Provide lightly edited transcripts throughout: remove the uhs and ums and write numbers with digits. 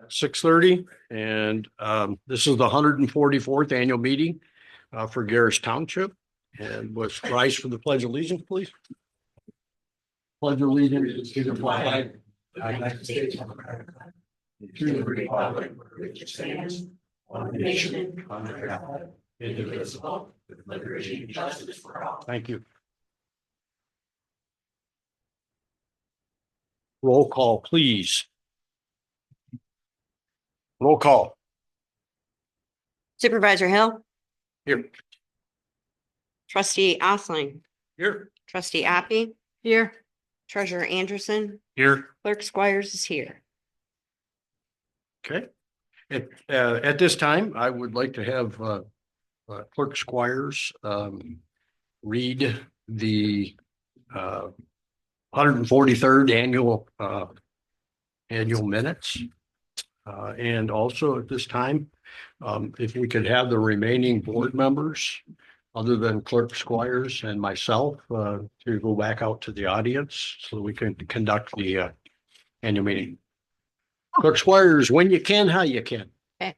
6:30, and this is the 144th annual meeting for Gerrish Township. And let's rise for the Pledge of Allegiance, please. Pledge of allegiance to the flag of the United States of America, to the republic which stands one nation under God, indivisible, with liberty and justice for all. Thank you. Roll call, please. Roll call. Supervisor Hill. Here. Trustee Osling. Here. Trustee Appy. Here. Treasurer Anderson. Here. Clerk Squires is here. Okay. At this time, I would like to have Clerk Squires read the 143rd annual minutes. And also at this time, if we could have the remaining board members, other than Clerk Squires and myself, to go back out to the audience so we can conduct the annual meeting. Clerk Squires, when you can, how you can. Okay.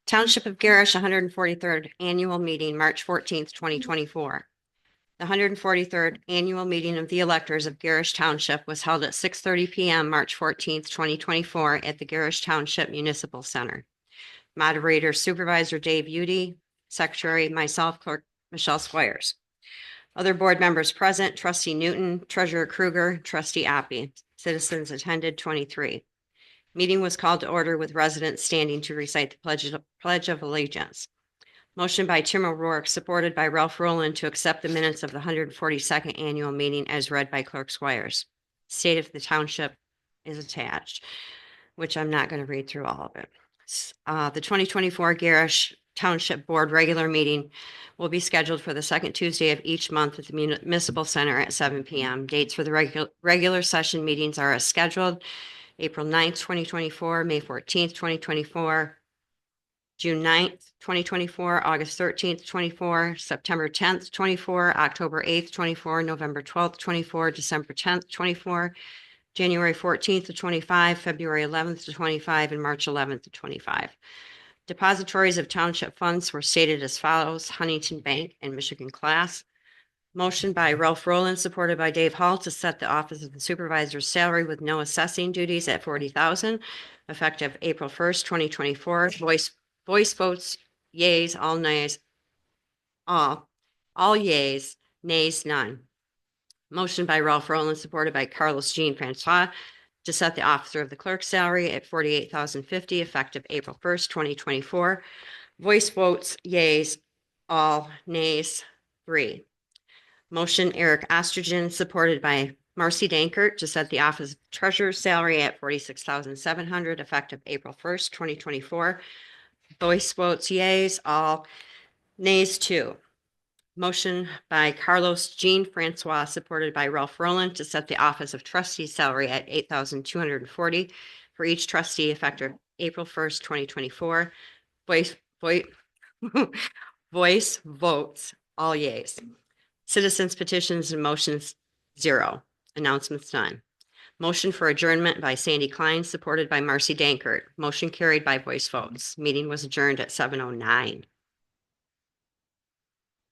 Township of Gerrish 143rd Annual Meeting, March 14th, 2024. The 143rd Annual Meeting of the Electors of Gerrish Township was held at 6:30 p.m. March 14th, 2024 at the Gerrish Township Municipal Center. Moderator Supervisor Dave Udy, Secretary myself, Clerk Michelle Squires. Other board members present: Trustee Newton, Treasurer Kruger, Trustee Appy. Citizens attended 23. Meeting was called to order with residents standing to recite the Pledge of Allegiance. Motion by Tim O'Rourke, supported by Ralph Rowland, to accept the minutes of the 142nd annual meeting as read by Clerk Squires. State of the Township is attached, which I'm not going to read through all of it. The 2024 Gerrish Township Board regular meeting will be scheduled for the second Tuesday of each month at the Municipal Center at 7 p.m. Dates for the regular session meetings are as scheduled: April 9th, 2024, May 14th, 2024, June 9th, 2024, August 13th, 24, September 10th, 24, October 8th, 24, November 12th, 24, December 10th, 24, January 14th to 25, February 11th to 25, and March 11th to 25. Depositories of township funds were stated as follows: Huntington Bank and Michigan Class. Motion by Ralph Rowland, supported by Dave Hall, to set the office of the supervisor's salary with no assessing duties at $40,000, effective April 1st, 2024. Voice votes, yeas, all nays, all yeas, nays, none. Motion by Ralph Rowland, supported by Carlos Jean Francois, to set the officer of the clerk's salary at $48,050, effective April 1st, 2024. Voice votes, yeas, all nays, 3. Motion Eric Ostergen, supported by Marcy Dankert, to set the office of treasurer's salary at $46,700, effective April 1st, 2024. Voice votes yeas, all nays, 2. Motion by Carlos Jean Francois, supported by Ralph Rowland, to set the office of trustee salary at $8,240 for each trustee, effective April 1st, 2024. Voice votes, all yeas. Citizens petitions and motions, 0. Announcements, none. Motion for adjournment by Sandy Klein, supported by Marcy Dankert. Motion carried by voice votes. Meeting was adjourned at 7:09.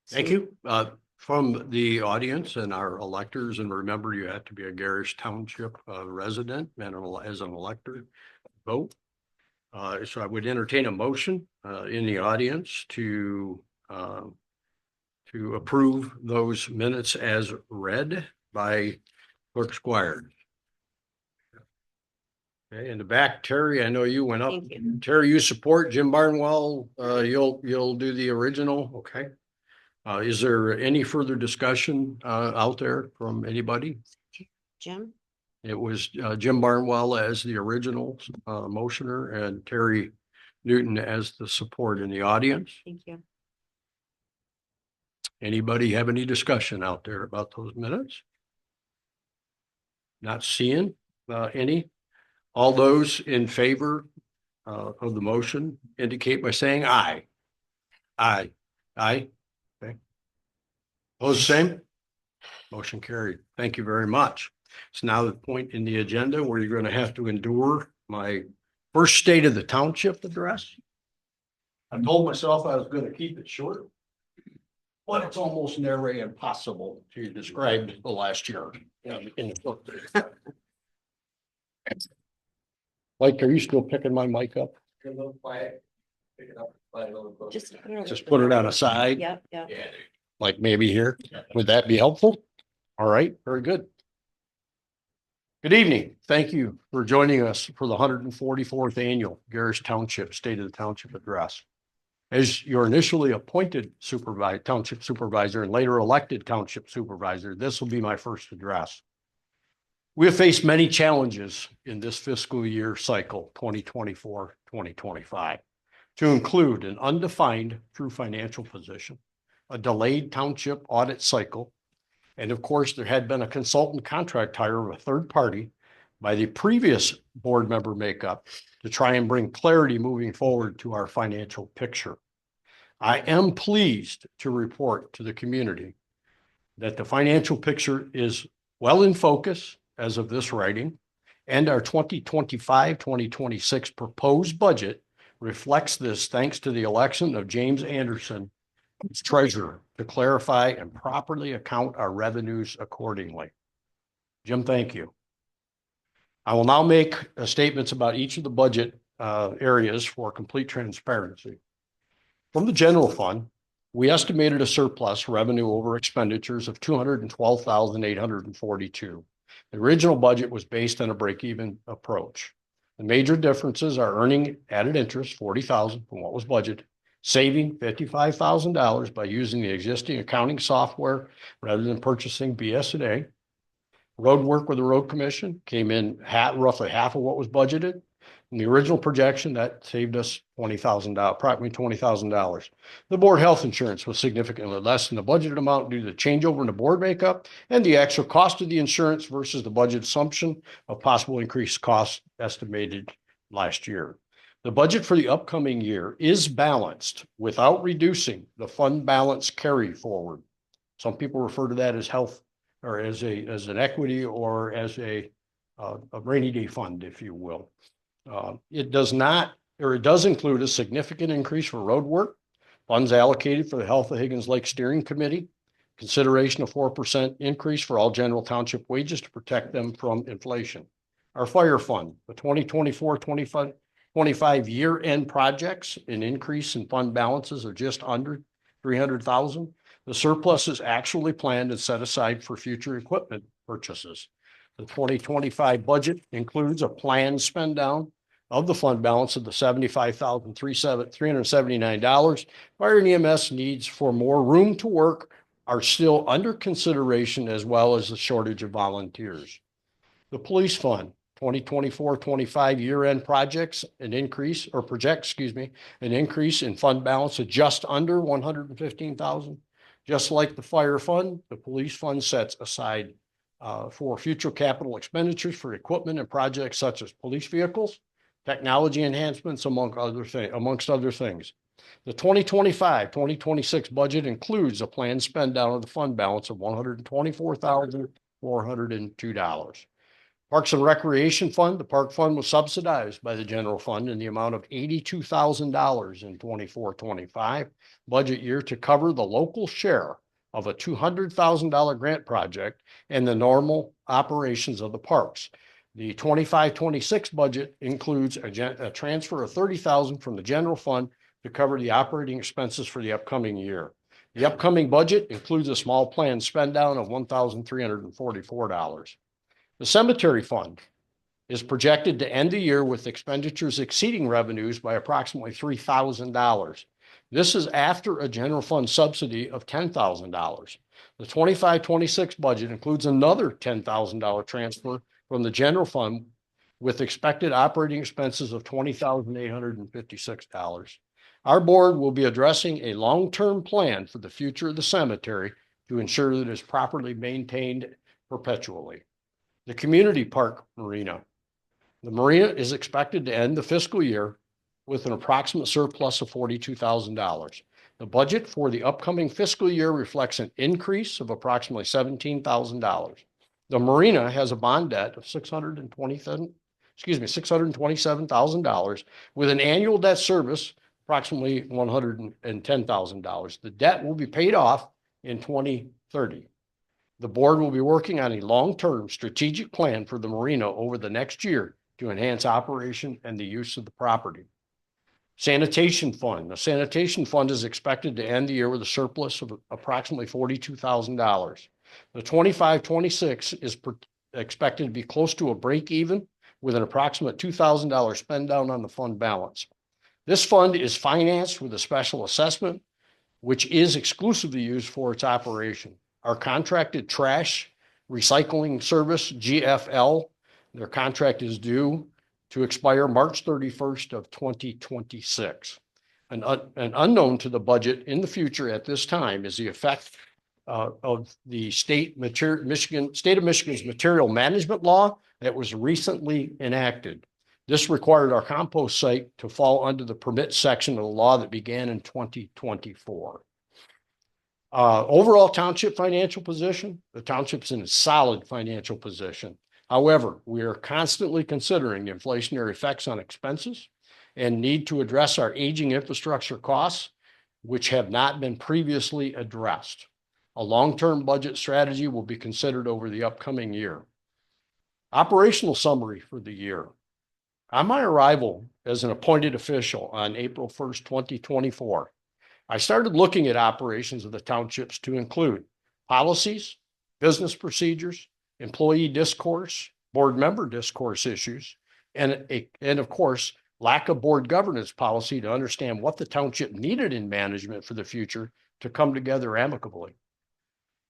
Thank you. From the audience and our electors, and remember, you have to be a Gerrish Township resident and as an elector vote. So I would entertain a motion in the audience to approve those minutes as read by Clerk Squires. Okay, in the back, Terry, I know you went up. Thank you. Terry, you support Jim Barnwell. You'll do the original. Okay. Is there any further discussion out there from anybody? Jim? It was Jim Barnwell as the original motioner and Terry Newton as the support in the audience. Thank you. Anybody have any discussion out there about those minutes? Not seeing any. All those in favor of the motion indicate by saying aye. Aye. Aye. Okay. Opposed, same. Motion carried. Thank you very much. It's now the point in the agenda where you're going to have to endure my first state of the township address. I told myself I was going to keep it short, but it's almost nearly impossible to describe the last year in the book. Mike, are you still picking my mic up? Just put it on a side. Yep, yep. Like maybe here. Would that be helpful? All right, very good. Good evening. Thank you for joining us for the 144th annual Gerrish Township State of the Township Address. As your initially appointed township supervisor and later elected township supervisor, this will be my first address. We have faced many challenges in this fiscal year cycle, 2024-2025, to include an undefined true financial position, a delayed township audit cycle, and of course, there had been a consultant contract hire of a third party by the previous board member makeup to try and bring clarity moving forward to our financial picture. I am pleased to report to the community that the financial picture is well in focus as of this writing, and our 2025-2026 proposed budget reflects this thanks to the election of James Anderson as treasurer to clarify and properly account our revenues accordingly. Jim, thank you. I will now make statements about each of the budget areas for complete transparency. From the general fund, we estimated a surplus revenue over expenditures of $212,842. The original budget was based on a break-even approach. The major differences are earning added interest, $40,000 from what was budgeted, saving $55,000 by using the existing accounting software rather than purchasing BS&A. Road work with the road commission came in roughly half of what was budgeted. In the original projection, that saved us $20,000, approximately $20,000. The board health insurance was significantly less than the budgeted amount due to the changeover in the board makeup and the actual cost of the insurance versus the budget assumption of possible increased costs estimated last year. The budget for the upcoming year is balanced without reducing the fund balance carry forward. Some people refer to that as health or as an equity or as a rainy day fund, if you will. It does include a significant increase for road work, funds allocated for the Health of Higgins Lake Steering Committee, consideration of 4% increase for all general township wages to protect them from inflation. Our fire fund, the 2024-25 year-end projects, an increase in fund balances of just under $300,000. The surplus is actually planned and set aside for future equipment purchases. The 2025 budget includes a planned spend down of the fund balance of the $75,379. Fire and EMS needs for more room to work are still under consideration, as well as the shortage of volunteers. The police fund, 2024-25 year-end projects, an increase in fund balance of just under $115,000. Just like the fire fund, the police fund sets aside for future capital expenditures for equipment and projects such as police vehicles, technology enhancements, amongst other things. The 2025-2026 budget includes a planned spend down of the fund balance of $124,402. Parks and Recreation Fund, the park fund was subsidized by the general fund in the amount of $82,000 in 24-25 budget year to cover the local share of a $200,000 grant project and the normal operations of the parks. The 25-26 budget includes a transfer of $30,000 from the general fund to cover the operating expenses for the upcoming year. The upcoming budget includes a small planned spend down of $1,344. The cemetery fund is projected to end the year with expenditures exceeding revenues by approximately $3,000. This is after a general fund subsidy of $10,000. The 25-26 budget includes another $10,000 transfer from the general fund with expected operating expenses of $20,856. Our board will be addressing a long-term plan for the future of the cemetery to ensure that it is properly maintained perpetually. The community park marina. The marina is expected to end the fiscal year with an approximate surplus of $42,000. The budget for the upcoming fiscal year reflects an increase of approximately $17,000. The marina has a bond debt of $627,000 with an annual debt service approximately $110,000. The debt will be paid off in 2030. The board will be working on a long-term strategic plan for the marina over the next year to enhance operation and the use of the property. Sanitation fund. The sanitation fund is expected to end the year with a surplus of approximately $42,000. The 25-26 is expected to be close to a break even with an approximate $2,000 spend down on the fund balance. This fund is financed with a special assessment, which is exclusively used for its operation. Our contracted trash recycling service, GFL, their contract is due to expire March 31st of 2026. An unknown to the budget in the future at this time is the effect of the state of Michigan's material management law that was recently enacted. This required our compost site to fall under the permit section of the law that began in 2024. Overall township financial position, the township's in a solid financial position. However, we are constantly considering inflationary effects on expenses and need to address our aging infrastructure costs, which have not been previously addressed. A long-term budget strategy will be considered over the upcoming year. Operational summary for the year. On my arrival as an appointed official on April 1st, 2024, I started looking at operations of the townships to include policies, business procedures, employee discourse, board member discourse issues, and of course, lack of board governance policy to understand what the township needed in management for the future to come together amicably.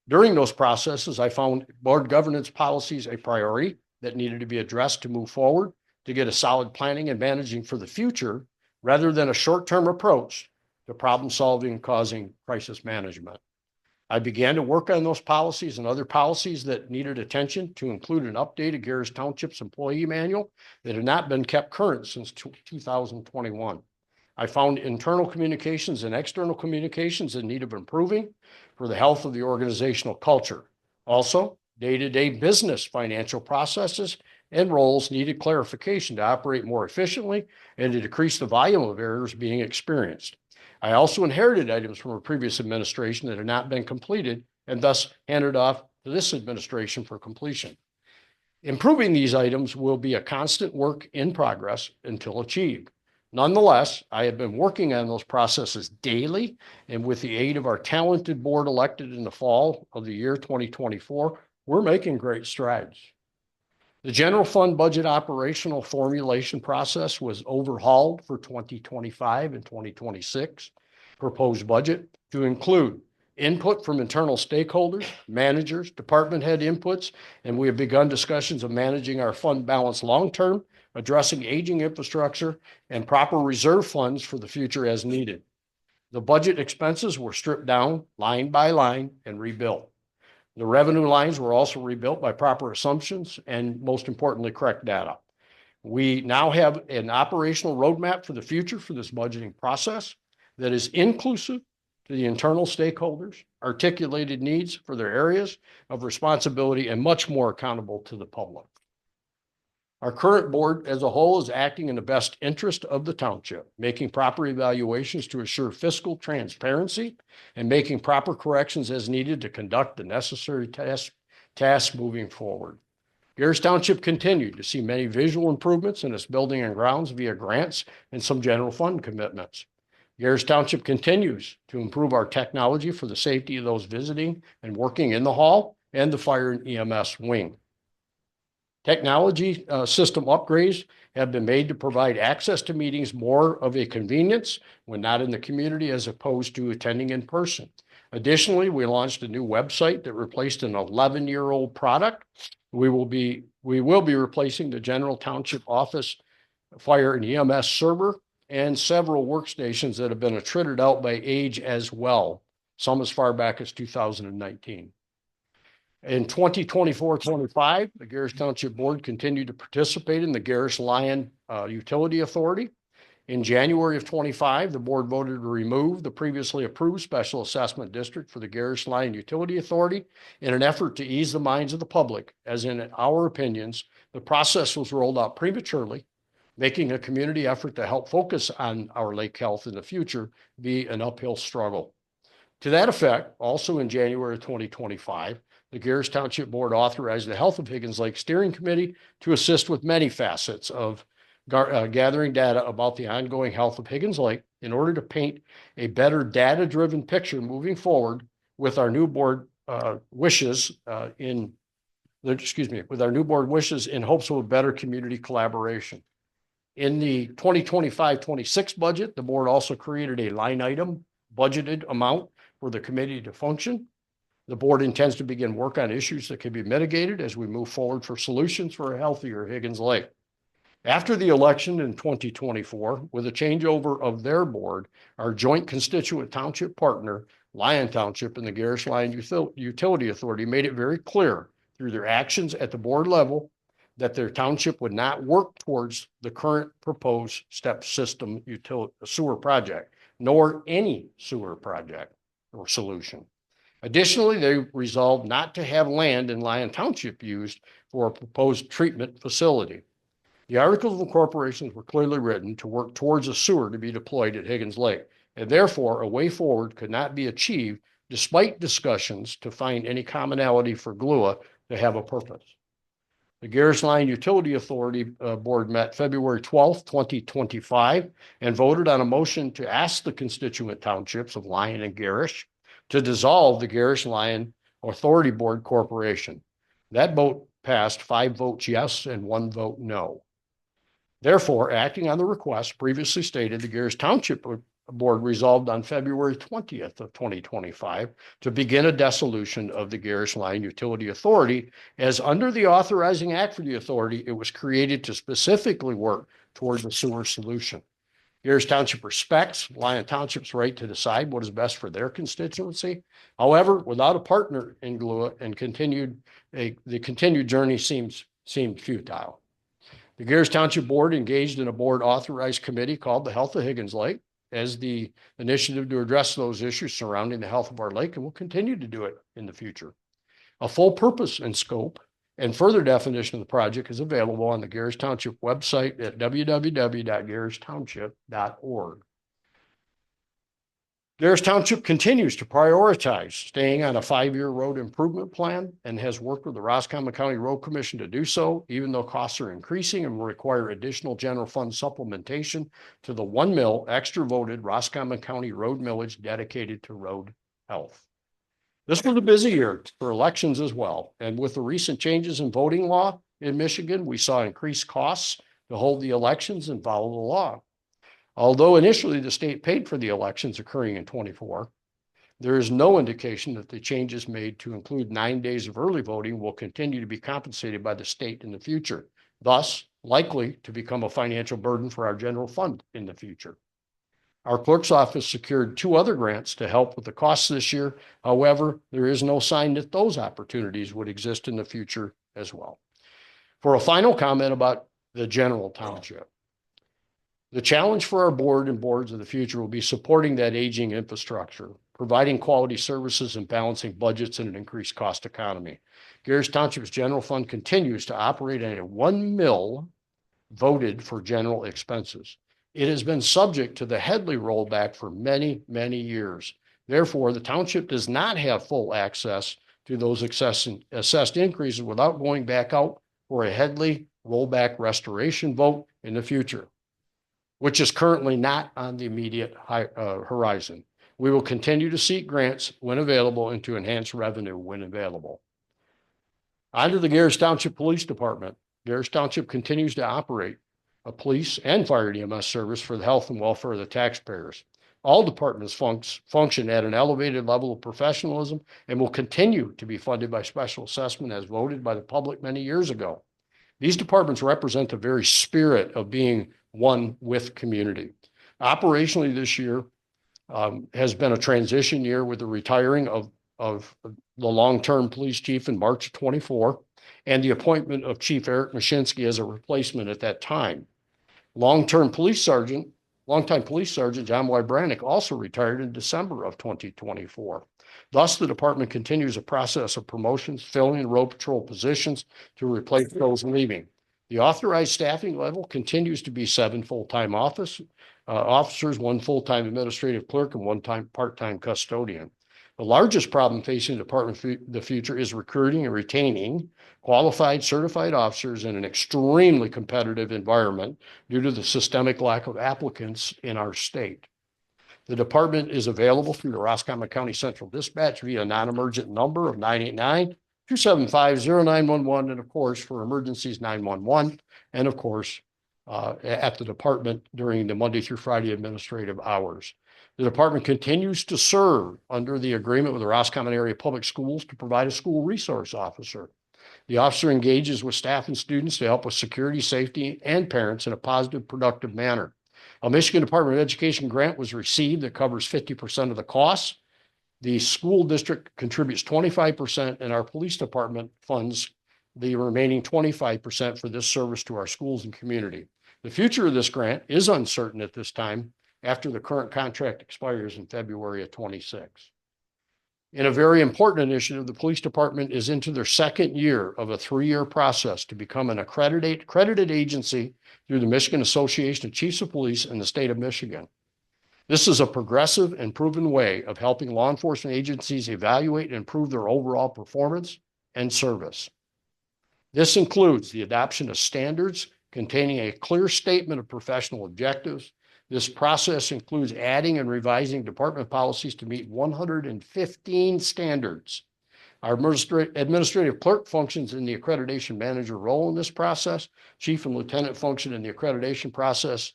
During those processes, I found board governance policies a priority that needed to be addressed to move forward to get a solid planning and managing for the future rather than a short-term approach to problem solving and causing crisis management. I began to work on those policies and other policies that needed attention to include an updated Gerrish Township's employee manual that had not been kept current since 2021. I found internal communications and external communications in need of improving for the health of the organizational culture. Also, day-to-day business financial processes and roles needed clarification to operate more efficiently and to decrease the volume of errors being experienced. I also inherited items from a previous administration that had not been completed and thus handed off to this administration for completion. Improving these items will be a constant work in progress until achieved. Nonetheless, I have been working on those processes daily, and with the aid of our talented board elected in the fall of the year 2024, we're making great strides. The general fund budget operational formulation process was overhauled for 2025 and 2026 proposed budget to include input from internal stakeholders, managers, department head inputs, and we have begun discussions of managing our fund balance long-term, addressing aging infrastructure, and proper reserve funds for the future as needed. The budget expenses were stripped down line by line and rebuilt. The revenue lines were also rebuilt by proper assumptions and, most importantly, correct data. We now have an operational roadmap for the future for this budgeting process that is inclusive to the internal stakeholders, articulated needs for their areas of responsibility, and much more accountable to the public. Our current board as a whole is acting in the best interest of the township, making proper evaluations to assure fiscal transparency and making proper corrections as needed to conduct the necessary tasks moving forward. Gerrish Township continued to see many visual improvements in its building and grounds via grants and some general fund commitments. Gerrish Township continues to improve our technology for the safety of those visiting and working in the hall and the fire and EMS wing. Technology system upgrades have been made to provide access to meetings more of a convenience when not in the community as opposed to attending in person. Additionally, we launched a new website that replaced an 11-year-old product. We will be replacing the general township office, fire and EMS server, and several workstations that have been attrited out by age as well, some as far back as 2019. In 2024-25, the Gerrish Township Board continued to participate in the Gerrish Lion Utility Authority. In January of 25, the board voted to remove the previously approved special assessment district for the Gerrish Line Utility Authority in an effort to ease the minds of the public, as in our opinions, the process was rolled out prematurely, making a community effort to help focus on our lake health in the future be an uphill struggle. To that effect, also in January of 2025, the Gerrish Township Board authorized the Health of Higgins Lake Steering Committee to assist with many facets of gathering data about the ongoing health of Higgins Lake in order to paint a better data-driven picture moving forward with our new board wishes in hopes of a better community collaboration. In the 2025-26 budget, the board also created a line item budgeted amount for the committee to function. The board intends to begin work on issues that can be mitigated as we move forward for solutions for a healthier Higgins Lake. After the election in 2024, with a changeover of their board, our joint constituent township partner, Lyon Township and the Gerrish Line Utility Authority made it very clear through their actions at the board level that their township would not work towards the current proposed step system sewer project, nor any sewer project or solution. Additionally, they resolved not to have land in Lyon Township used for a proposed treatment facility. The articles of incorporation were clearly written to work towards a sewer to be deployed at Higgins Lake, and therefore a way forward could not be achieved despite discussions to find any commonality for GLUA to have a purpose. The Gerrish Line Utility Authority Board met February 12th, 2025, and voted on a motion to ask the constituent townships of Lyon and Gerrish to dissolve the Gerrish Line Authority Board Corporation. That vote passed 5 votes yes and 1 vote no. Therefore, acting on the request previously stated, the Gerrish Township Board resolved on February 20th of 2025 to begin a dissolution of the Gerrish Line Utility Authority, as under the authorizing act for the authority, it was created to specifically work towards a sewer solution. Gerrish Township respects Lyon Township's right to decide what is best for their constituency. However, without a partner in GLUA and the continued journey seemed futile. The Gerrish Township Board engaged in a board authorized committee called the Health of Higgins Lake as the initiative to address those issues surrounding the health of our lake, and will continue to do it in the future. A full purpose and scope and further definition of the project is available on the Gerrish Township website at www.gerrishtownship.org. Gerrish Township continues to prioritize staying on a 5-year road improvement plan and has worked with the Roscommon County Road Commission to do so, even though costs are increasing and will require additional general fund supplementation to the 1 mil extra voted Roscommon County road millage dedicated to road health. This was a busy year for elections as well, and with the recent changes in voting law in Michigan, we saw increased costs to hold the elections and follow the law. Although initially the state paid for the elections occurring in 24, there is no indication that the changes made to include 9 days of early voting will continue to be compensated by the state in the future, thus likely to become a financial burden for our general fund in the future. Our clerk's office secured 2 other grants to help with the costs this year. However, there is no sign that those opportunities would exist in the future as well. For a final comment about the general township, the challenge for our board and boards of the future will be supporting that aging infrastructure, providing quality services, and balancing budgets in an increased cost economy. Gerrish Township's general fund continues to operate at a 1 mil voted for general expenses. It has been subject to the Headley rollback for many, many years. Therefore, the township does not have full access to those assessed increases without going back out for a Headley rollback restoration vote in the future, which is currently not on the immediate horizon. We will continue to seek grants when available and to enhance revenue when available. On to the Gerrish Township Police Department. Gerrish Township continues to operate a police and fire EMS service for the health and welfare of the taxpayers. All departments function at an elevated level of professionalism and will continue to be funded by special assessment as voted by the public many years ago. These departments represent the very spirit of being one with community. Operationally, this year has been a transition year with the retiring of the long-term police chief in March of 24 and the appointment of Chief Eric Mashinsky as a replacement at that time. Long-term police sergeant Longtime Police Sergeant John Y. Brannick also retired in December of 2024. Thus, the department continues a process of promotions, filling road patrol positions to replace those leaving. The authorized staffing level continues to be 7 full-time officers, 1 full-time administrative clerk, and 1 part-time custodian. The largest problem facing the department for the future is recruiting and retaining qualified, certified officers in an extremely competitive environment due to the systemic lack of applicants in our state. The department is available through the Roscommon County Central Dispatch via non-emergent number of 989-275-0911, and of course, for emergencies, 911, and of course, at the department during the Monday through Friday administrative hours. The department continues to serve under the agreement with the Roscommon Area Public Schools to provide a school resource officer. The officer engages with staff and students to help with security, safety, and parents in a positive, productive manner. A Michigan Department of Education grant was received that covers 50% of the costs. The school district contributes 25%, and our police department funds the remaining 25% for this service to our schools and community. The future of this grant is uncertain at this time after the current contract expires in February of 26. In a very important initiative, the police department is into their 2nd year of a 3-year process to become an accredited agency through the Michigan Association of Chiefs of Police in the state of Michigan. This is a progressive and proven way of helping law enforcement agencies evaluate and improve their overall performance and service. This includes the adoption of standards containing a clear statement of professional objectives. This process includes adding and revising department policies to meet 115 standards. Our administrative clerk functions in the accreditation manager role in this process. Chief and lieutenant function in the accreditation process,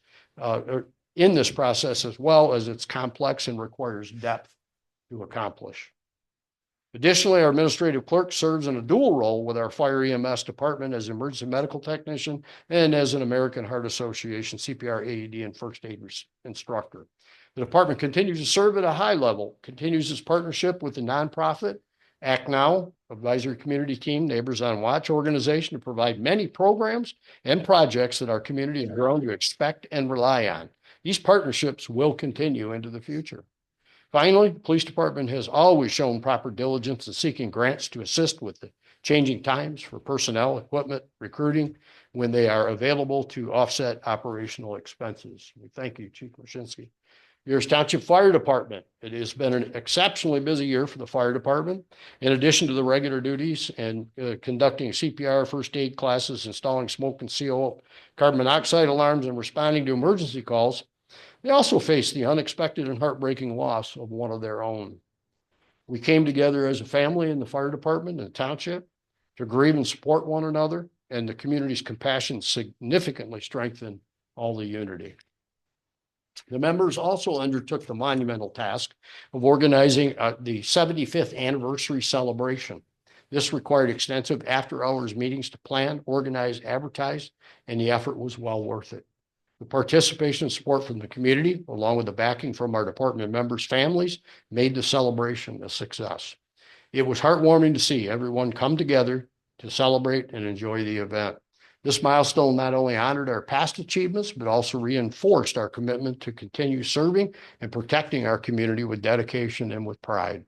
in this process, as well as it's complex and requires depth to accomplish. Additionally, our administrative clerk serves in a dual role with our fire EMS department as emergency medical technician and as an American Heart Association CPR, AED, and first aid instructor. The department continues to serve at a high level, continues its partnership with the nonprofit Act Now Advisory Community Team Neighbors on Watch organization to provide many programs and projects that our community has grown to expect and rely on. These partnerships will continue into the future. Finally, the police department has always shown proper diligence in seeking grants to assist with the changing times for personnel, equipment, recruiting when they are available to offset operational expenses. We thank you, Chief Krasinski. Gerrish Township Fire Department. It has been an exceptionally busy year for the fire department. In addition to the regular duties and conducting CPR, first aid classes, installing smoke and CO, carbon monoxide alarms, and responding to emergency calls, they also faced the unexpected and heartbreaking loss of one of their own. We came together as a family in the fire department and the township to grieve and support one another, and the community's compassion significantly strengthened all the unity. The members also undertook the monumental task of organizing the 75th anniversary celebration. This required extensive after-hours meetings to plan, organize, advertise, and the effort was well worth it. The participation and support from the community, along with the backing from our department members' families, made the celebration a success. It was heartwarming to see everyone come together to celebrate and enjoy the event. This milestone not only honored our past achievements, but also reinforced our commitment to continue serving and protecting our community with dedication and with pride.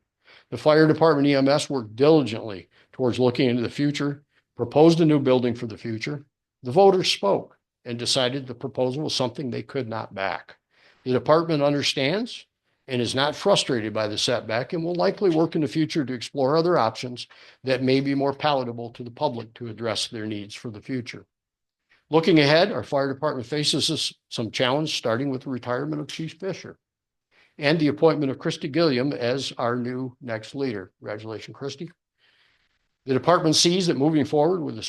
The fire department EMS worked diligently towards looking into the future, proposed a new building for the future. The voters spoke and decided the proposal was something they could not back. The department understands and is not frustrated by the setback and will likely work in the future to explore other options that may be more palatable to the public to address their needs for the future. Looking ahead, our fire department faces some challenge, starting with the retirement of Chief Fisher and the appointment of Christy Gilliam as our new next leader. Congratulations, Christy. The department sees that moving forward with a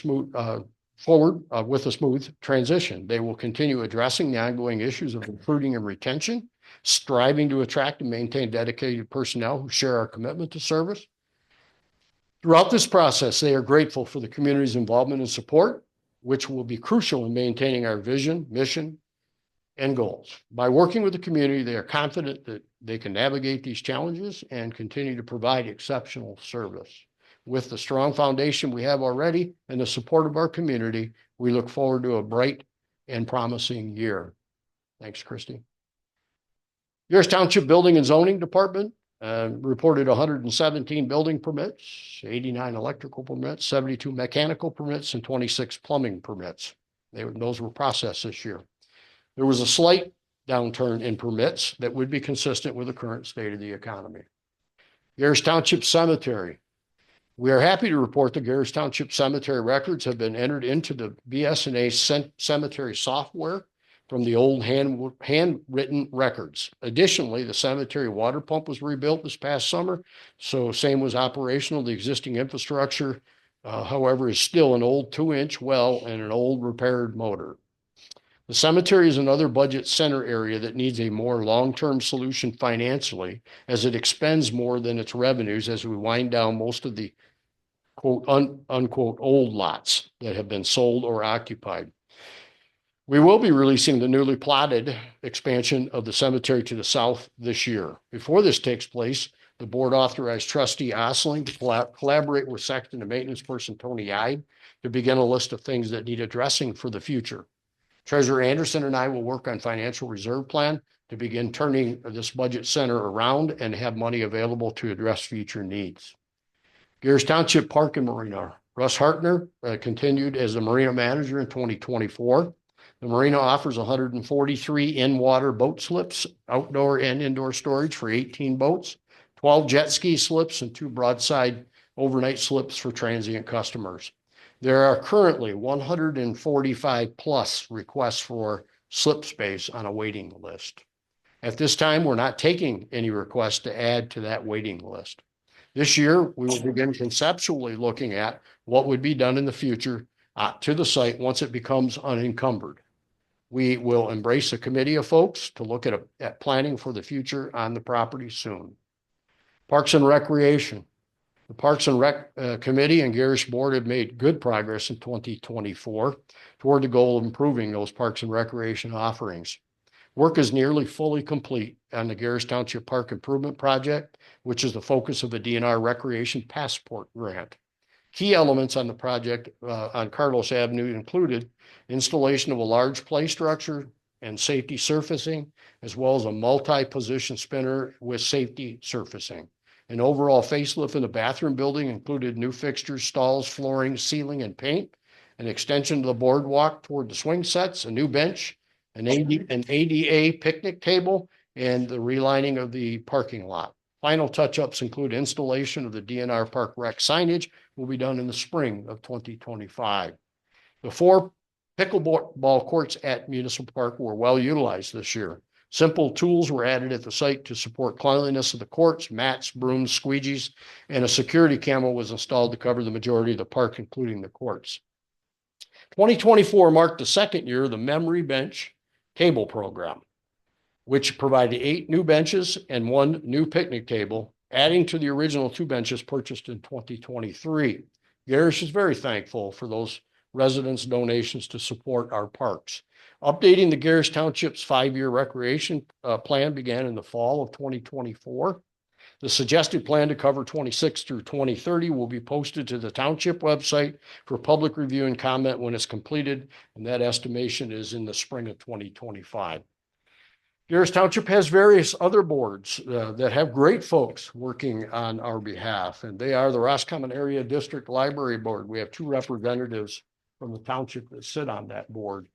smooth transition. They will continue addressing the ongoing issues of recruiting and retention, striving to attract and maintain dedicated personnel who share our commitment to service. Throughout this process, they are grateful for the community's involvement and support, which will be crucial in maintaining our vision, mission, and goals. By working with the community, they are confident that they can navigate these challenges and continue to provide exceptional service. With the strong foundation we have already and the support of our community, we look forward to a bright and promising year. Thanks, Christy. Gerrish Township Building and Zoning Department reported 117 building permits, 89 electrical permits, 72 mechanical permits, and 26 plumbing permits. Those were processed this year. There was a slight downturn in permits that would be consistent with the current state of the economy. Gerrish Township Cemetery. We are happy to report the Gerrish Township Cemetery records have been entered into the BS&A cemetery software from the old handwritten records. Additionally, the cemetery water pump was rebuilt this past summer, so same was operational. The existing infrastructure, however, is still an old 2-inch well and an old repaired motor. The cemetery is another budget center area that needs a more long-term solution financially, as it expends more than its revenues as we wind down most of the quote unquote old lots that have been sold or occupied. We will be releasing the newly plotted expansion of the cemetery to the south this year. Before this takes place, the board authorized Trustee Osling to collaborate with Sexton and Maintenance Person Tony Ide to begin a list of things that need addressing for the future. Treasurer Anderson and I will work on financial reserve plan to begin turning this budget center around and have money available to address future needs. Gerrish Township Park and Marina. Russ Hartner continued as the Marina Manager in 2024. The Marina offers 143 in-water boat slips, outdoor and indoor storage for 18 boats, 12 jet ski slips, and 2 broadside overnight slips for transient customers. There are currently 145 plus requests for slip space on a waiting list. At this time, we're not taking any requests to add to that waiting list. This year, we will begin conceptually looking at what would be done in the future to the site once it becomes unencumbered. We will embrace a committee of folks to look at planning for the future on the property soon. Parks and Recreation. The Parks and Rec Committee and Gerrish Board have made good progress in 2024 toward the goal of improving those Parks and Recreation offerings. Work is nearly fully complete on the Gerrish Township Park Improvement Project, which is the focus of the DNR Recreation Passport Grant. Key elements on the project on Carlos Avenue included installation of a large play structure and safety surfacing, as well as a multi-position spinner with safety surfacing. An overall facelift in the bathroom building included new fixtures, stalls, flooring, ceiling, and paint, an extension of the boardwalk toward the swing sets, a new bench, an ADA picnic table, and the relining of the parking lot. Final touch-ups include installation of the DNR Park Rec signage will be done in the spring of 2025. The 4 pickleball courts at Municipal Park were well utilized this year. Simple tools were added at the site to support cleanliness of the courts, mats, brooms, squeegees, and a security camera was installed to cover the majority of the park, including the courts. 2024 marked the second year of the Memory Bench Table Program, which provided 8 new benches and 1 new picnic table, adding to the original 2 benches purchased in 2023. Gerrish is very thankful for those residents' donations to support our parks. Updating the Gerrish Township's 5-year recreation plan began in the fall of 2024. The suggested plan to cover 26 through 2030 will be posted to the township website for public review and comment when it's completed, and that estimation is in the spring of 2025. Gerrish Township has various other boards that have great folks working on our behalf, and they are the Roscommon Area District Library Board. We have 2 representatives from the township that sit on that board.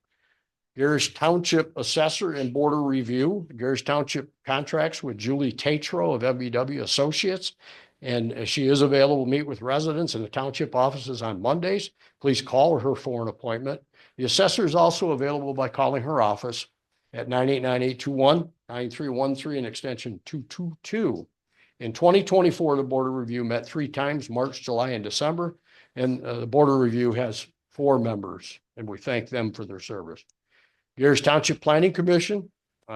Gerrish Township Assessor and Border Review. Gerrish Township contracts with Julie Tatro of MBW Associates, and she is available to meet with residents in the township offices on Mondays. Please call her for an appointment. The assessor is also available by calling her office at 989-821-9313 and extension 222. In 2024, the Border Review met 3 times, March, July, and December, and the Border Review has 4 members, and we thank them for their service. Gerrish Township Planning Commission.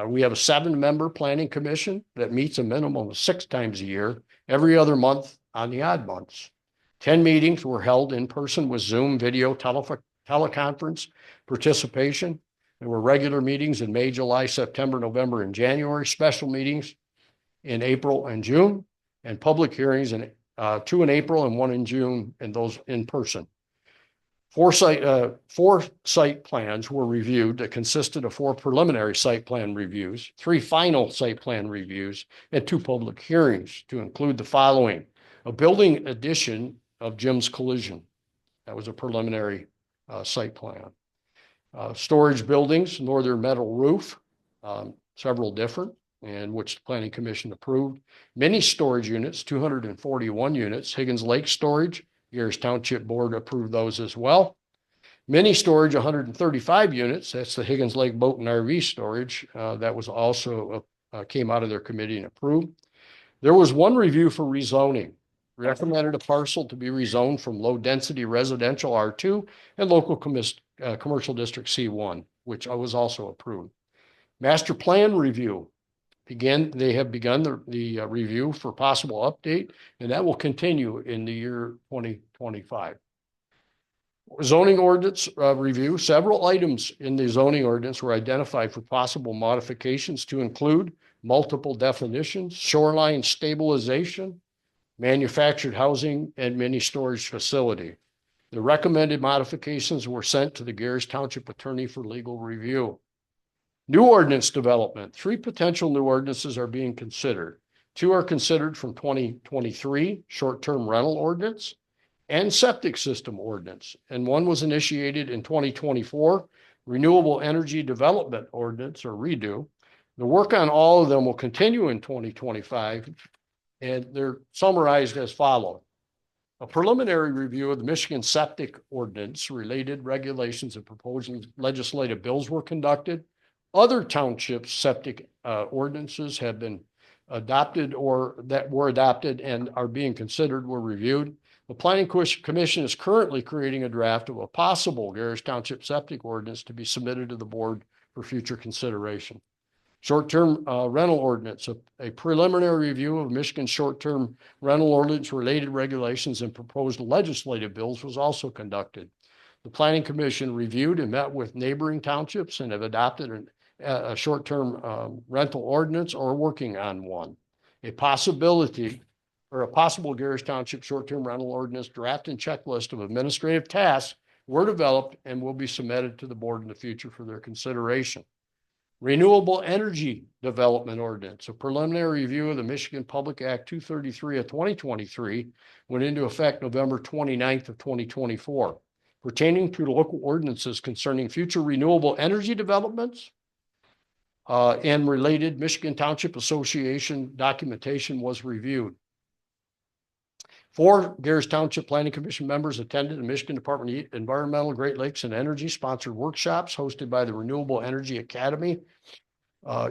We have a 7-member planning commission that meets a minimum of 6 times a year, every other month on the odd months. 10 meetings were held in person with Zoom, video, teleconference participation. There were regular meetings in May, July, September, November, and January, special meetings in April and June, and public hearings, 2 in April and 1 in June, and those in person. Four site plans were reviewed that consisted of 4 preliminary site plan reviews, 3 final site plan reviews, and 2 public hearings to include the following: a building addition of Jim's Collision. That was a preliminary site plan. Storage buildings, northern metal roof, several different, and which the Planning Commission approved. Mini storage units, 241 units. Higgins Lake Storage, Gerrish Township Board approved those as well. Mini storage, 135 units. That's the Higgins Lake Boat and RV Storage. That was also came out of their committee and approved. There was 1 review for rezoning. Recommended a parcel to be rezoned from low density residential R2 and local commercial district C1, which was also approved. Master plan review. They have begun the review for possible update, and that will continue in the year 2025. Zoning ordinance review. Several items in the zoning ordinance were identified for possible modifications to include multiple definitions, shoreline stabilization, manufactured housing, and mini storage facility. The recommended modifications were sent to the Gerrish Township Attorney for legal review. New ordinance development. 3 potential new ordinances are being considered. 2 are considered from 2023, short-term rental ordinance and septic system ordinance. And 1 was initiated in 2024, renewable energy development ordinance, or REDO. The work on all of them will continue in 2025, and they're summarized as follows. A preliminary review of the Michigan septic ordinance, related regulations, and proposed legislative bills were conducted. Other townships' septic ordinances have been adopted or that were adopted and are being considered were reviewed. The Planning Commission is currently creating a draft of a possible Gerrish Township septic ordinance to be submitted to the board for future consideration. Short-term rental ordinance, a preliminary review of Michigan short-term rental ordinance, related regulations, and proposed legislative bills was also conducted. The Planning Commission reviewed and met with neighboring townships and have adopted a short-term rental ordinance or working on one. A possible Gerrish Township short-term rental ordinance draft and checklist of administrative tasks were developed and will be submitted to the board in the future for their consideration. Renewable energy development ordinance, a preliminary review of the Michigan Public Act 233 of 2023 went into effect November 29th of 2024, pertaining to the local ordinances concerning future renewable energy developments and related Michigan Township Association documentation was reviewed. 4 Gerrish Township Planning Commission members attended the Michigan Department of Environmental, Great Lakes, and Energy sponsored workshops hosted by the Renewable Energy Academy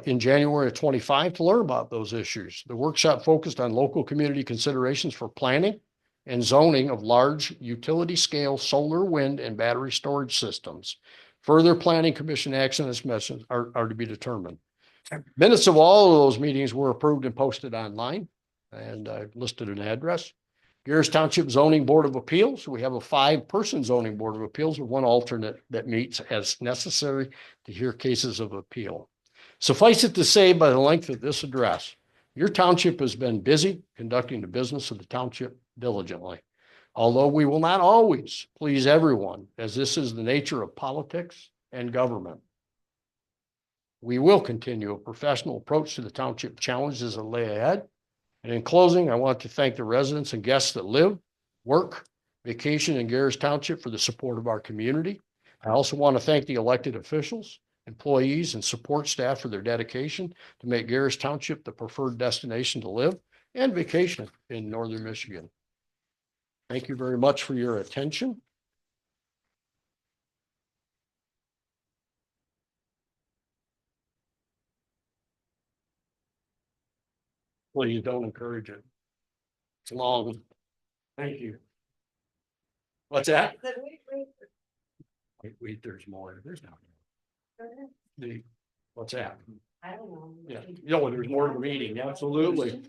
in January of 25 to learn about those issues. The workshop focused on local community considerations for planning and zoning of large utility scale solar, wind, and battery storage systems. Further Planning Commission action as mentioned are to be determined. Minutes of all of those meetings were approved and posted online, and I've listed an address. Gerrish Township Zoning Board of Appeals. We have a 5-person zoning board of appeals with 1 alternate that meets as necessary to hear cases of appeal. Suffice it to say, by the length of this address, your township has been busy conducting the business of the township diligently. Although we will not always please everyone, as this is the nature of politics and government, we will continue a professional approach to the township challenges that lay ahead. And in closing, I want to thank the residents and guests that live, work, vacation in Gerrish Township for the support of our community. I also want to thank the elected officials, employees, and support staff for their dedication to make Gerrish Township the preferred destination to live and vacation in northern Michigan. Thank you very much for your attention. Please don't encourage it. It's long. Thank you. What's that? Wait, there's more. There's not. What's that? I don't know. Yeah, there's more to the meeting. Absolutely.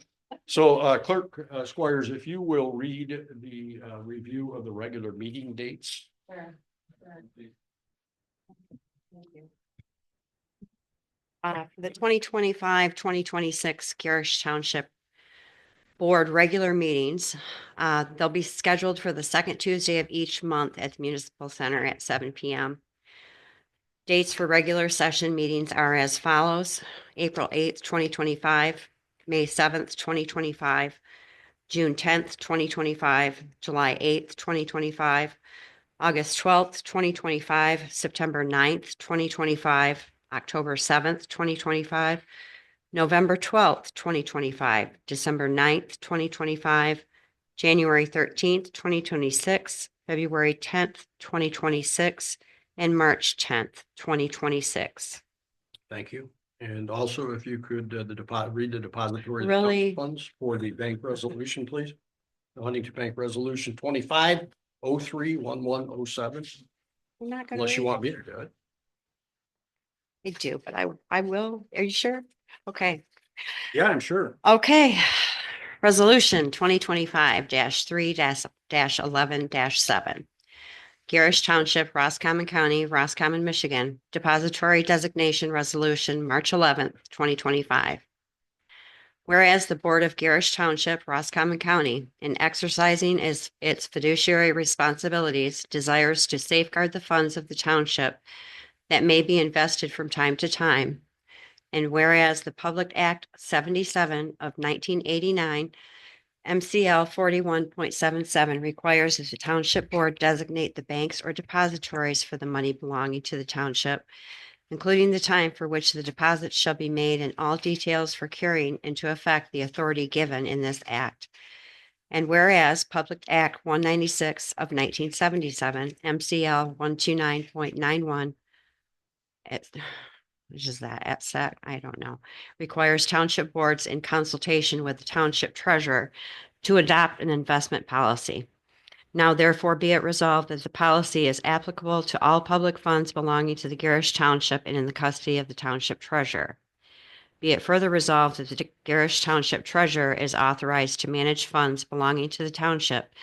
So Clerk Squires, if you will read the review of the regular meeting dates. Sure. Thank you. For the 2025-2026 Gerrish Township board regular meetings. They'll be scheduled for the second Tuesday of each month at the Municipal Center at 7 p.m. Dates for regular session meetings are as follows: April 8th, 2025, May 7th, 2025, June 10th, 2025, July 8th, 2025, August 12th, 2025, September 9th, 2025, October 7th, 2025, November 12th, 2025, December 9th, 2025, January 13th, 2026, February 10th, 2026, and March 10th, 2026. Thank you. And also, if you could, read the depository Really? funds for the bank resolution, please. The Huntington Bank Resolution 25031107, I'm not gonna unless you read want it. me to do it. I do, but I will. Are you sure? Okay. Yeah, I'm sure. Okay. Resolution 2025-3-11-7. Gerrish Township, Roscommon County, Roscommon, Michigan. Depository Designation Resolution, March 11th, 2025. Whereas the Board of Gerrish Township, Roscommon County, in exercising its fiduciary responsibilities, desires to safeguard the funds of the township that may be invested from time to time. And whereas the Public Act 77 of 1989, MCL 41.77 requires that the township board designate the banks or depositories for the money belonging to the township, including the time for which the deposits shall be made and all details for carrying into effect the authority given in this act. And whereas Public Act 196 of 1977, MCL 129.91, which is that at set, I don't know, requires township boards in consultation with the township treasurer to adopt an investment policy. Now therefore be it resolved that the policy is applicable to all public funds belonging to the Gerrish Township and in the custody of the township treasurer. Be it further resolved that the Gerrish Township treasurer is authorized to manage funds belonging to the township,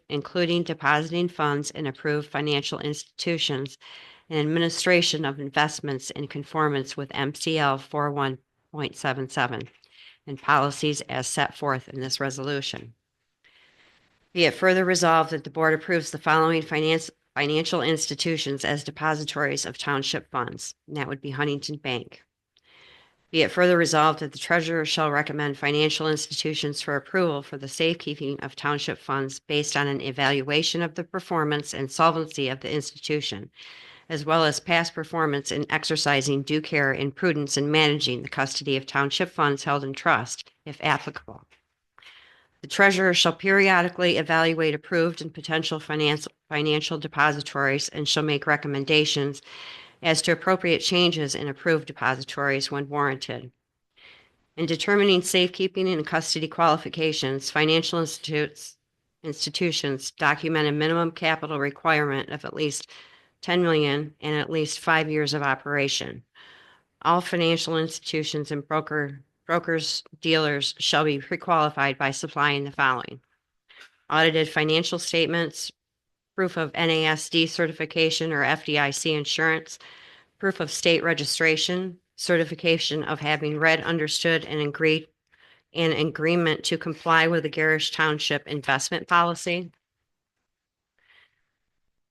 including depositing funds in approved financial institutions and administration of investments in conformance with MCL 41.77 and policies as set forth in this resolution. Be it further resolved that the board approves the following financial institutions as depositories of township funds, and that would be Huntington Bank. Be it further resolved that the treasurer shall recommend financial institutions for approval for the safekeeping of township funds based on an evaluation of the performance and solvency of the institution, as well as past performance in exercising due care and prudence in managing the custody of township funds held in trust, if applicable. The treasurer shall periodically evaluate approved and potential financial depositories and shall make recommendations as to appropriate changes in approved depositories when warranted. In determining safekeeping and custody qualifications, financial institutions document a minimum capital requirement of at least 10 million and at least 5 years of operation. All financial institutions and brokers, dealers shall be pre-qualified by supplying the following: audited financial statements, proof of NASD certification or FDIC insurance, proof of state registration, certification of having read, understood, and agreed an agreement to comply with the Gerrish Township investment policy.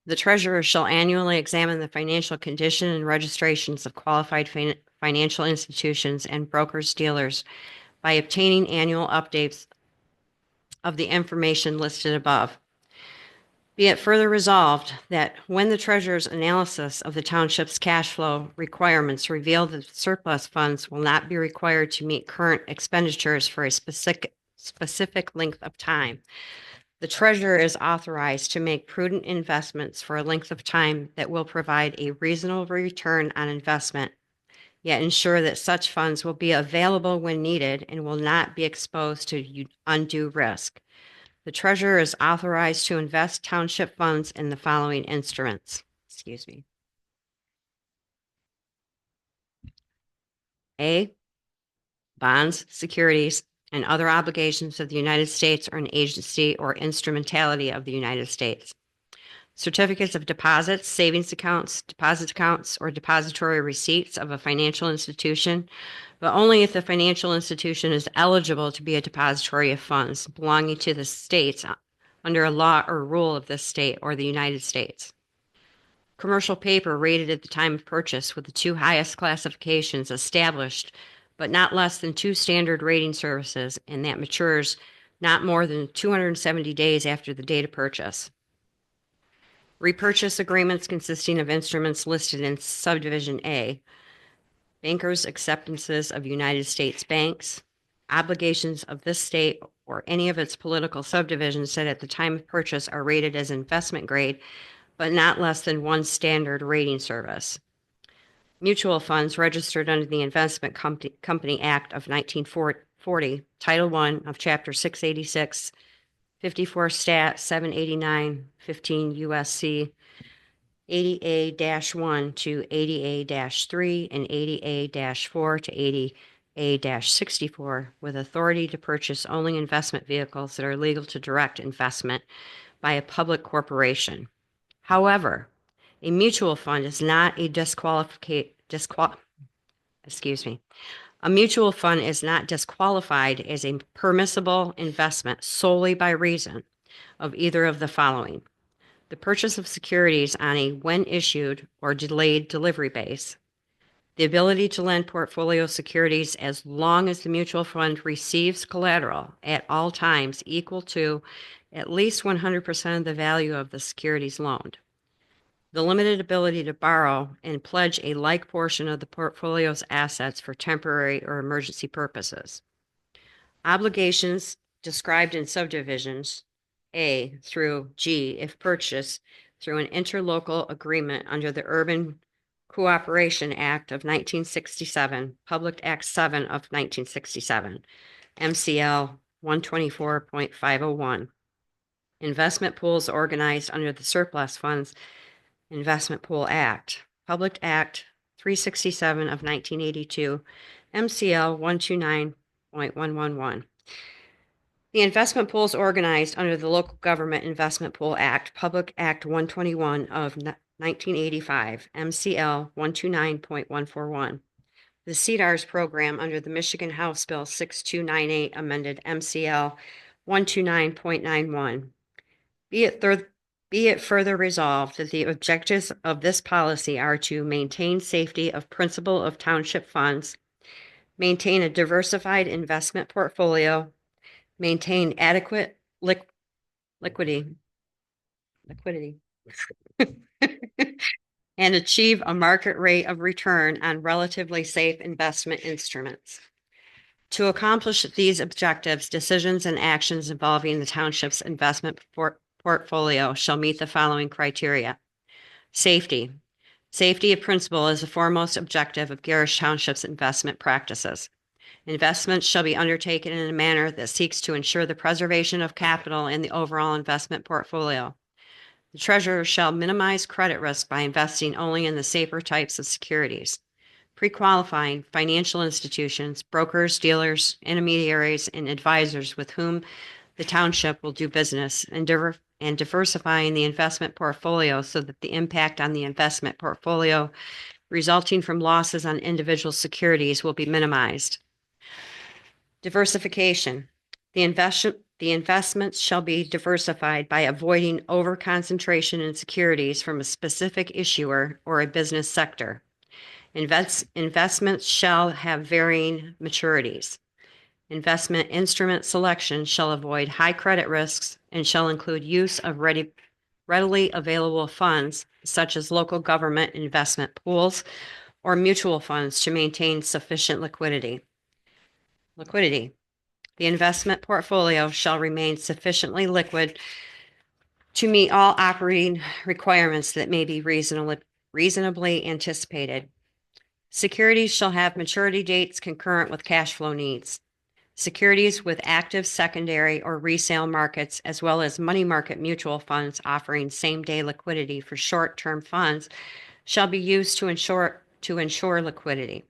The treasurer shall annually examine the financial condition and registrations of qualified financial institutions and brokers, dealers by obtaining annual updates of the information listed above. Be it further resolved that when the treasurer's analysis of the township's cash flow requirements reveal that surplus funds will not be required to meet current expenditures for a specific length of time, the treasurer is authorized to make prudent investments for a length of time that will provide a reasonable return on investment, yet ensure that such funds will be available when needed and will not be exposed to undue risk. The treasurer is authorized to invest township funds in the following instruments. A, bonds, securities, and other obligations of the United States or an agency or instrumentality of the United States. certificates of deposits, savings accounts, deposit accounts, or depository receipts of a financial institution, but only if the financial institution is eligible to be a depository of funds belonging to the states under a law or rule of this state or the United States. Commercial paper rated at the time of purchase with the two highest classifications established, but not less than two standard rating services, and that matures not more than 270 days after the date of purchase. Repurchase agreements consisting of instruments listed in Subdivision A, bankers' acceptances of United States banks, obligations of this state or any of its political subdivisions that at the time of purchase are rated as investment grade, but not less than one standard rating service. Mutual funds registered under the Investment Company Act of 1940, Title I of Chapter 686, 54 Stat 789, 15 USC 80A-1 to 80A-3 and 80A-4 to 80A-64 with authority to purchase only investment vehicles that are legal to direct investment by a public corporation. However, a mutual fund is not a A mutual fund is not disqualified as a permissible investment solely by reason of either of the following: the purchase of securities on a when issued or delayed delivery base, the ability to lend portfolio securities as long as the mutual fund receives collateral at all times equal to at least 100% of the value of the securities loaned, the limited ability to borrow and pledge a like portion of the portfolio's assets for temporary or emergency purposes. Obligations described in subdivisions A through G if purchased through an interlocal agreement under the Urban Cooperation Act of 1967, Public Act 7 of 1967, MCL 124.501. Investment pools organized under the Surplus Funds Investment Pool Act, Public Act 367 of 1982, MCL 129.111. The investment pools organized under the Local Government Investment Pool Act, Public Act 121 of 1985, MCL 129.141. The CDARS program under the Michigan House Bill 6298 amended MCL 129.91. Be it further resolved that the objectives of this policy are to maintain safety of principal of township funds, maintain a diversified investment portfolio, maintain adequate liquidity, and achieve a market rate of return on relatively safe investment instruments. To accomplish these objectives, decisions and actions involving the township's investment portfolio shall meet the following criteria. Safety. Safety of principal is the foremost objective of Gerrish Township's investment practices. Investments shall be undertaken in a manner that seeks to ensure the preservation of capital in the overall investment portfolio. The treasurer shall minimize credit risk by investing only in the safer types of securities. Pre-qualifying financial institutions, brokers, dealers, intermediaries, and advisors with whom the township will do business, and diversifying the investment portfolio so that the impact on the investment portfolio resulting from losses on individual securities will be minimized. Diversification. The investments shall be diversified by avoiding over-concentration in securities from a specific issuer or a business sector. Investments shall have varying maturities. Investment instrument selection shall avoid high credit risks and shall include use of readily available funds, such as local government investment pools or mutual funds, to maintain sufficient liquidity. The investment portfolio shall remain sufficiently liquid to meet all operating requirements that may be reasonably anticipated. Securities shall have maturity dates concurrent with cash flow needs. Securities with active secondary or resale markets, as well as money market mutual funds offering same-day liquidity for short-term funds, shall be used to ensure liquidity.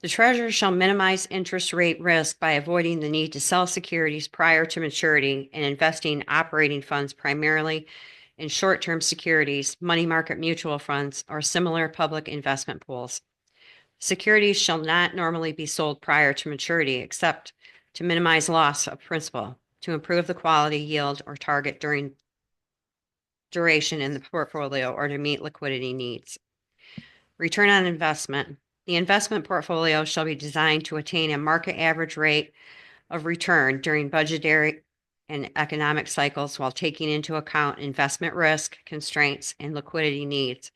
The treasurer shall minimize interest rate risk by avoiding the need to sell securities prior to maturity and investing operating funds primarily in short-term securities, money market mutual funds, or similar public investment pools. Securities shall not normally be sold prior to maturity except to minimize loss of principal, to improve the quality, yield, or target duration in the portfolio, or to meet liquidity needs. Return on investment. The investment portfolio shall be designed to attain a market average rate of return during budgetary and economic cycles while taking into account investment risk, constraints, and liquidity needs.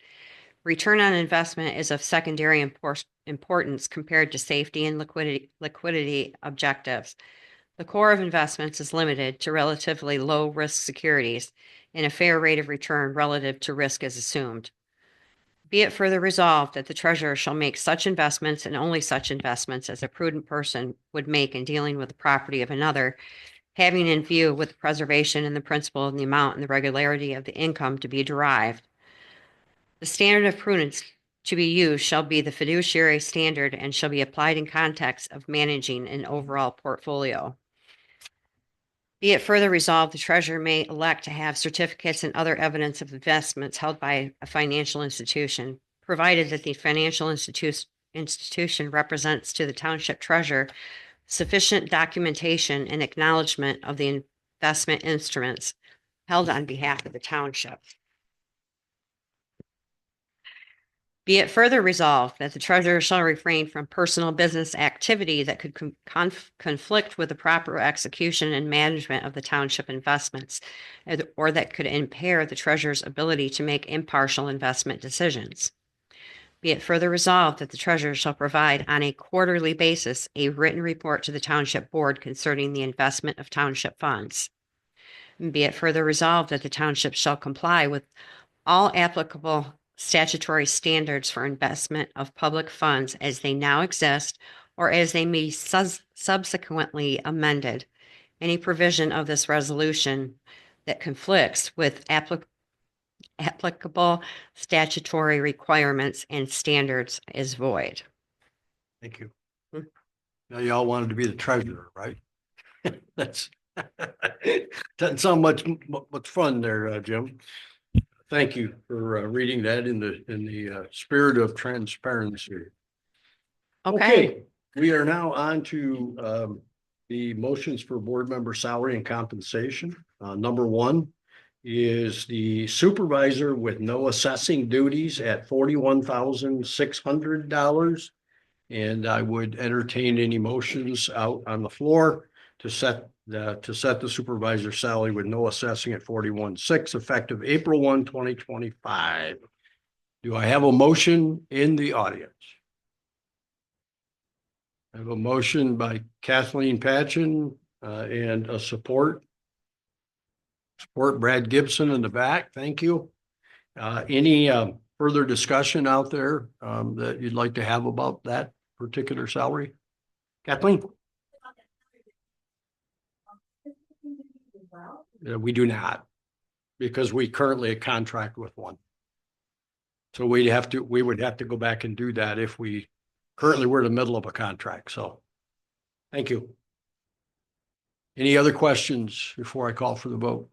Return on investment is of secondary importance compared to safety and liquidity objectives. The core of investments is limited to relatively low risk securities, and a fair rate of return relative to risk is assumed. Be it further resolved that the treasurer shall make such investments and only such investments as a prudent person would make in dealing with the property of another, having in view with the preservation and the principle and the amount and the regularity of the income to be derived. The standard of prudence to be used shall be the fiduciary standard and shall be applied in context of managing an overall portfolio. Be it further resolved, the treasurer may elect to have certificates and other evidence of investments held by a financial institution, provided that the financial institution represents to the township treasurer sufficient documentation and acknowledgement of the investment instruments held on behalf of the township. Be it further resolved that the treasurer shall refrain from personal business activity that could conflict with the proper execution and management of the township investments, or that could impair the treasurer's ability to make impartial investment decisions. Be it further resolved that the treasurer shall provide on a quarterly basis a written report to the township board concerning the investment of township funds. And be it further resolved that the township shall comply with all applicable statutory standards for investment of public funds as they now exist or as they may be subsequently amended. Any provision of this resolution that conflicts with applicable statutory requirements and standards is void. Thank you. Now y'all wanted to be the treasurer, right? That's doesn't sound much fun there, Jim. Thank you for reading that in the spirit of transparency. Okay, we are now on to the motions for board member salary and compensation. Number one is the supervisor with no assessing duties at $41,600. And I would entertain any motions out on the floor to set the supervisor salary with no assessing at 41,600 effective April 1, 2025. Do I have a motion in the audience? I have a motion by Kathleen Patchen and a support Brad Gibson in the back. Thank you. Any further discussion out there that you'd like to have about that particular salary? Kathleen? We do not, because we currently contract with one. So we would have to go back and do that if we currently we're in the middle of a contract. So thank you. Any other questions before I call for the vote?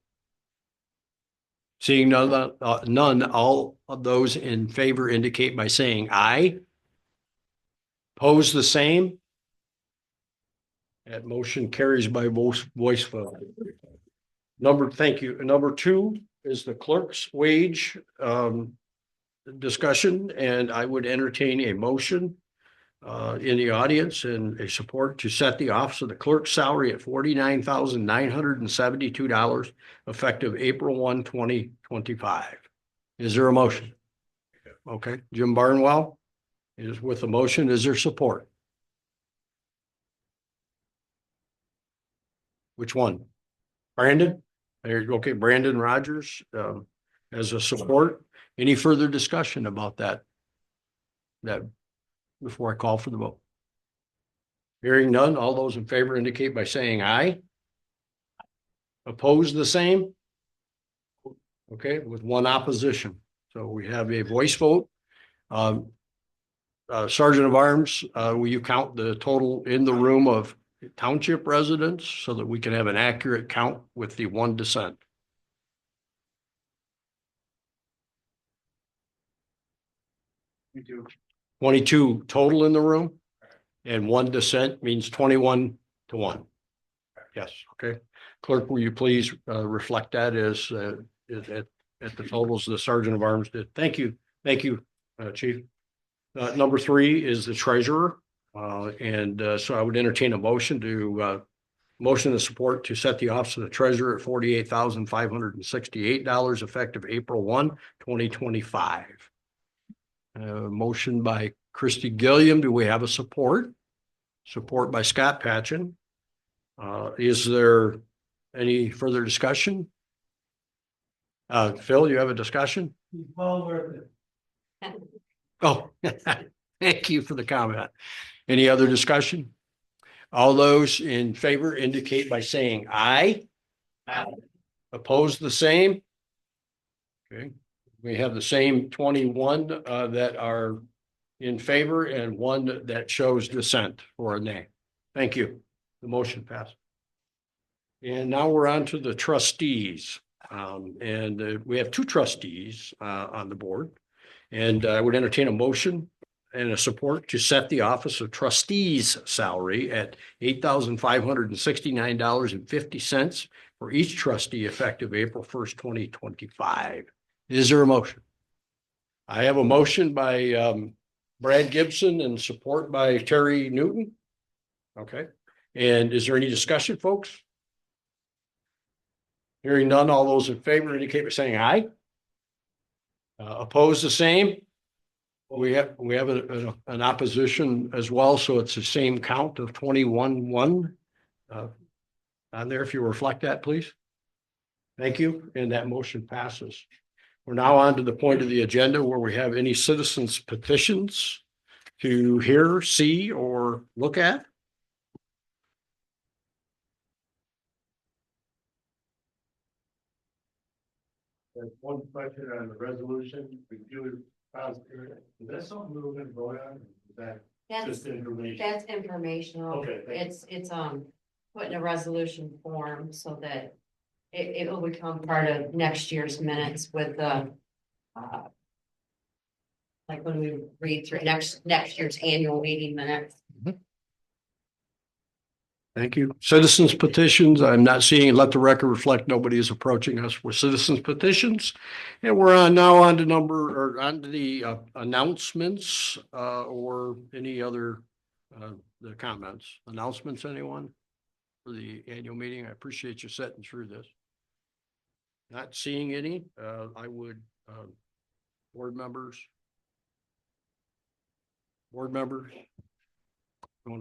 Seeing none, all of those in favor indicate by saying aye. Opposed, the same. That motion carries by voice vote. Thank you. Number two is the clerk's wage discussion, and I would entertain a motion in the audience and a support to set the office of the clerk's salary at $49,972 effective April 1, 2025. Is there a motion? Okay, Jim Barnwell is with the motion. Is there support? Which one? Brandon? Okay, Brandon Rogers as a support. Any further discussion about that before I call for the vote? Hearing none, all those in favor indicate by saying aye. Opposed, the same. Okay, with one opposition. So we have a voice vote. Sergeant of Arms, will you count the total in the room of township residents so that we can have an accurate count with the one dissent? 22 total in the room, and one dissent means 21 to 1. Yes, okay. Clerk, will you please reflect that as at the totals the Sergeant of Arms did? Thank you, Chief. Number 3 is the treasurer, and so I would entertain a motion to motion to support to set the office of the treasurer at $48,568 effective April 1, 2025. Motion by Christy Gilliam. Do we have a support? Support by Scott Patchen. Is there any further discussion? Phil, you have a discussion? Well worth it. Oh, thank you for the comment. Any other discussion? All those in favor indicate by saying aye. Aye. Opposed, the same. Okay, we have the same 21 that are in favor and 1 that shows dissent or a nay. Thank you. The motion passed. And now we're on to the trustees. We have 2 trustees on the board. And I would entertain a motion and a support to set the office of trustees salary at $8,569.50 for each trustee effective April 1st, 2025. Is there a motion? I have a motion by Brad Gibson and support by Terry Newton. Okay. And is there any discussion, folks? Hearing none, all those in favor indicate by saying aye. Opposed, the same. We have an opposition as well, so it's the same count of 21-1 on there. If you reflect that, please. Thank you, and that motion passes. We're now on to the point of the agenda where we have any citizens petitions to hear, see, or look at. There's one question on the resolution. Is that something we're going to vote on? Is that just information? That's informational. Okay. It's put in a resolution form so that it will become part of next year's minutes with the like when we read through next year's annual meeting minutes. Thank you. Citizens petitions, I'm not seeing, let the record reflect, nobody is approaching us with citizens petitions. And we're now on to the announcements or any other the comments. Announcements, anyone for the annual meeting? I appreciate you sitting through this. Not seeing any, I would, board members, want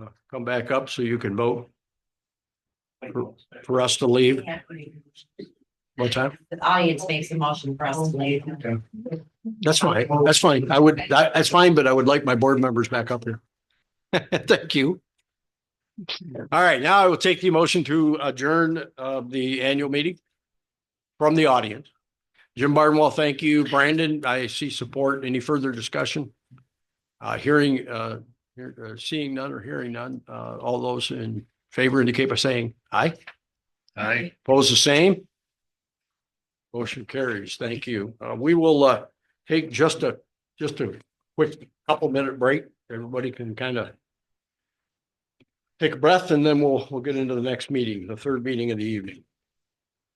to come back up so you can vote? For us to leave. What time? The audience makes a motion for us to leave. That's fine. That's fine. That's fine, but I would like my board members back up here. Thank you. All right, now I will take the motion to adjourn the annual meeting from the audience. Jim Barnwell, thank you. Brandon, I see support. Any further discussion? Seeing none or hearing none, all those in favor indicate by saying aye. Aye. Opposed, the same. Motion carries. Thank you. We will take just a quick couple-minute break. Everybody can kind of take a breath, and then we'll get into the next meeting, the third meeting of the evening.